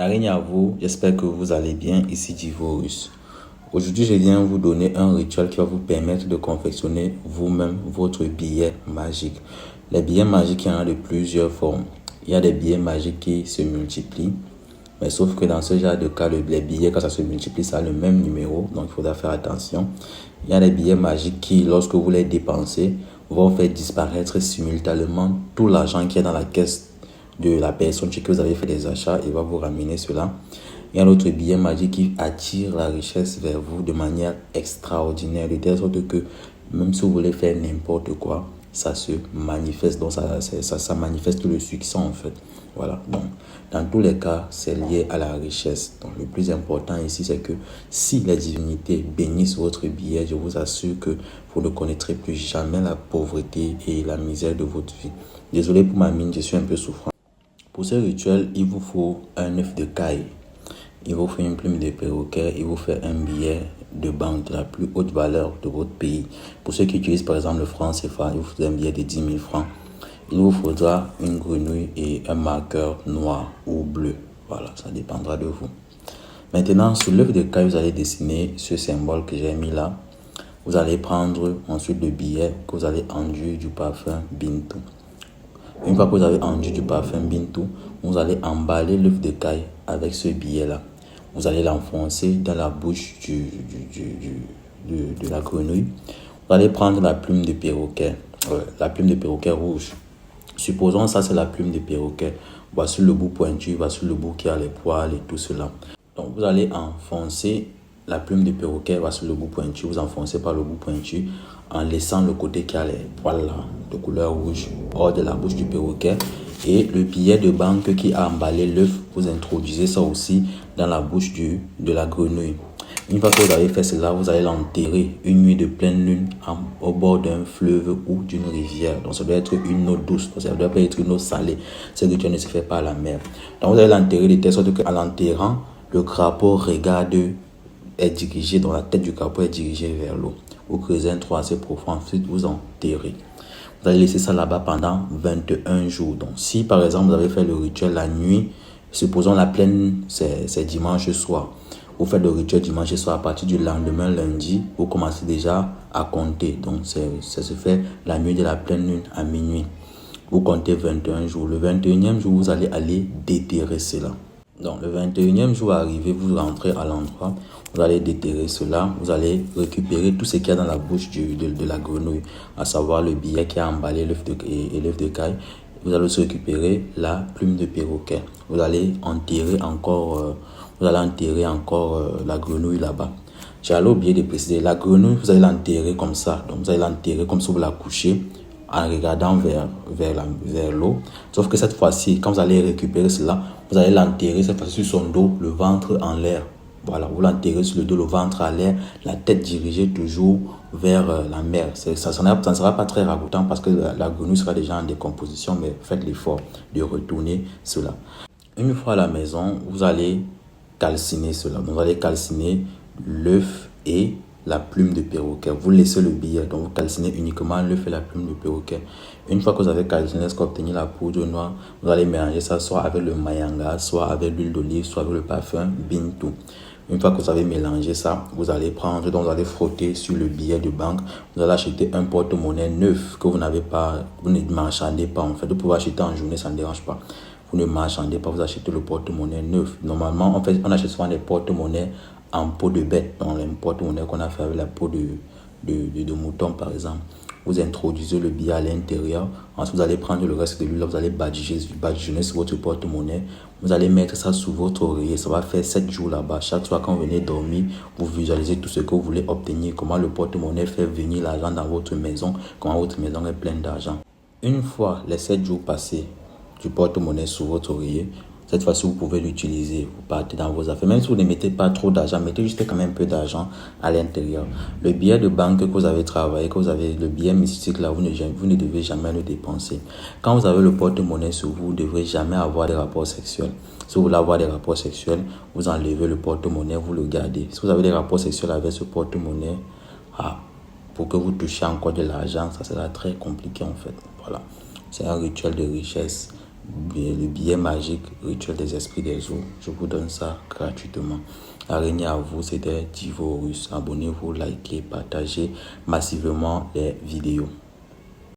Narine à vous, j'espère que vous allez bien, ici Divorus. Aujourd'hui, je viens vous donner un rituel qui va vous permettre de confectionner vous-même votre billet magique. Les billets magiques, il y en a de plusieurs formes. Il y a des billets magiques qui se multiplient, mais sauf que dans ce genre de cas, les billets, quand ça se multiplie, ça a le même numéro, donc il faudra faire attention. Il y a des billets magiques qui, lorsque vous les dépensez, vont faire disparaître simultanément tout l'argent qui est dans la caisse de la personne chez qui vous avez fait des achats et va vous ramener cela. Il y a l'autre billet magique qui attire la richesse vers vous de manière extraordinaire, de telle sorte que même si vous voulez faire n'importe quoi, ça se manifeste. Donc ça manifeste le succès en fait. Voilà. Donc dans tous les cas, c'est lié à la richesse. Donc le plus important ici, c'est que si les divinités bénissent votre billet, je vous assure que vous ne connaîtrez plus jamais la pauvreté et la misère de votre vie. Désolé pour ma mine, je suis un peu souffrant. Pour ce rituel, il vous faut un œuf de caille. Il vous faut une plume de perroquet, il vous faut un billet de banque de la plus haute valeur de votre pays. Pour ceux qui utilisent par exemple le franc CFA, il vous faut un billet de 10 000 francs. Il vous faudra une grenouille et un marqueur noir ou bleu. Voilà, ça dépendra de vous. Maintenant, sur l'œuf de caille, vous allez dessiner ce symbole que j'ai mis là. Vous allez prendre ensuite le billet que vous allez enduire du parfum Bintou. Une fois que vous avez enduit du parfum Bintou, vous allez emballer l'œuf de caille avec ce billet-là. Vous allez l'enfoncer dans la bouche de la grenouille. Vous allez prendre la plume de perroquet, la plume de perroquet rouge. Supposons ça c'est la plume de perroquet. Voici le bout pointu, voici le bout qui a les poils et tout cela. Donc vous allez enfoncer la plume de perroquet, voici le bout pointu. Vous enfoncez par le bout pointu en laissant le côté qui a les poils là, de couleur rouge hors de la bouche du perroquet. Et le billet de banque qui a emballé l'œuf, vous introduisez ça aussi dans la bouche de la grenouille. Une fois que vous avez fait cela, vous allez l'enterrer une nuit de pleine lune au bord d'un fleuve ou d'une rivière. Donc ça doit être une eau douce, donc ça ne doit pas être une eau salée. Ce rituel ne se fait pas à la mer. Donc vous allez l'enterrer de telle sorte qu'en l'enterrant, le crapaud regarde, est dirigé, donc la tête du crapaud est dirigée vers l'eau. Vous creusez un trou assez profond, ensuite vous enterrez. Vous allez laisser ça là-bas pendant 21 jours. Donc, si par exemple vous avez fait le rituel la nuit, supposons la pleine, c'est dimanche soir. Vous faites le rituel dimanche soir, à partir du lendemain lundi, vous commencez déjà à compter. Donc, ça se fait la nuit de la pleine lune à minuit. Vous comptez 21 jours. Le 21e jour, vous allez aller déterrer cela. Donc, le 21e jour arrivé, vous rentrez à l'endroit, vous allez déterrer cela, vous allez récupérer tout ce qu'il y a dans la bouche de la grenouille, à savoir le billet qui a emballé l'œuf de caille. Vous allez aussi récupérer la plume de perroquet. Vous allez enterrer encore, la grenouille là-bas. J'ai oublié de préciser, la grenouille, vous allez l'enterrer comme ça. Donc, vous allez l'enterrer comme si vous la couchez en regardant vers l'eau. Sauf que cette fois-ci, quand vous allez récupérer cela, vous allez l'enterrer cette fois-ci sur son dos, le ventre en l'air. Voilà, vous l'enterrez sur le dos, le ventre en l'air, la tête dirigée toujours vers la mer. Ça ne sera pas très ragoûtant parce que la grenouille sera déjà en décomposition, mais faites l'effort de retourner cela. Une fois à la maison, vous allez calciner cela. Donc, vous allez calciner l'œuf et la plume de perroquet. Vous laissez le billet, donc vous calcinez uniquement l'œuf et la plume de perroquet. Une fois que vous avez calciné, ce qu'obtenir la poudre noire, vous allez mélanger ça soit avec le mayanga, soit avec l'huile d'olive, soit avec le parfum Bintou. Une fois que vous avez mélangé ça, vous allez prendre, donc vous allez frotter sur le billet de banque. Vous allez acheter un porte-monnaie neuf que vous n'avez pas, vous ne marchandez pas en fait. Vous pouvez acheter en journée, ça ne dérange pas. Vous ne marchandez pas, vous achetez le porte-monnaie neuf. Normalement, en fait, on achète souvent des porte-monnaies en peau de bête, dans les porte-monnaie qu'on a fait avec la peau de mouton par exemple. Vous introduisez le billet à l'intérieur, ensuite vous allez prendre le reste de l'huile, vous allez badigeonner sur votre porte-monnaie, vous allez mettre ça sous votre oreiller, ça va faire 7 jours là-bas. Chaque soir quand vous venez dormir, vous visualisez tout ce que vous voulez obtenir, comment le porte-monnaie fait venir l'argent dans votre maison, comment votre maison est pleine d'argent. Une fois les 7 jours passés, du porte-monnaie sous votre oreiller, cette fois-ci, vous pouvez l'utiliser. Vous partez dans vos affaires. Même si vous ne mettez pas trop d'argent, mettez juste quand même un peu d'argent à l'intérieur. Le billet de banque que vous avez travaillé, que vous avez le billet mystique là, vous ne devez jamais le dépenser. Quand vous avez le porte-monnaie sur vous, vous ne devrez jamais avoir des rapports sexuels. Si vous voulez avoir des rapports sexuels, vous enlevez le porte-monnaie, vous le gardez. Si vous avez des rapports sexuels avec ce porte-monnaie, pour que vous touchiez encore de l'argent, ça sera très compliqué en fait. Voilà. C'est un rituel de richesse le billet magique, rituel des esprits des eaux. Je vous donne ça gratuitement. Araignée à vous, c'était Divorus. Abonnez-vous, likez, partagez massivement les vidéos.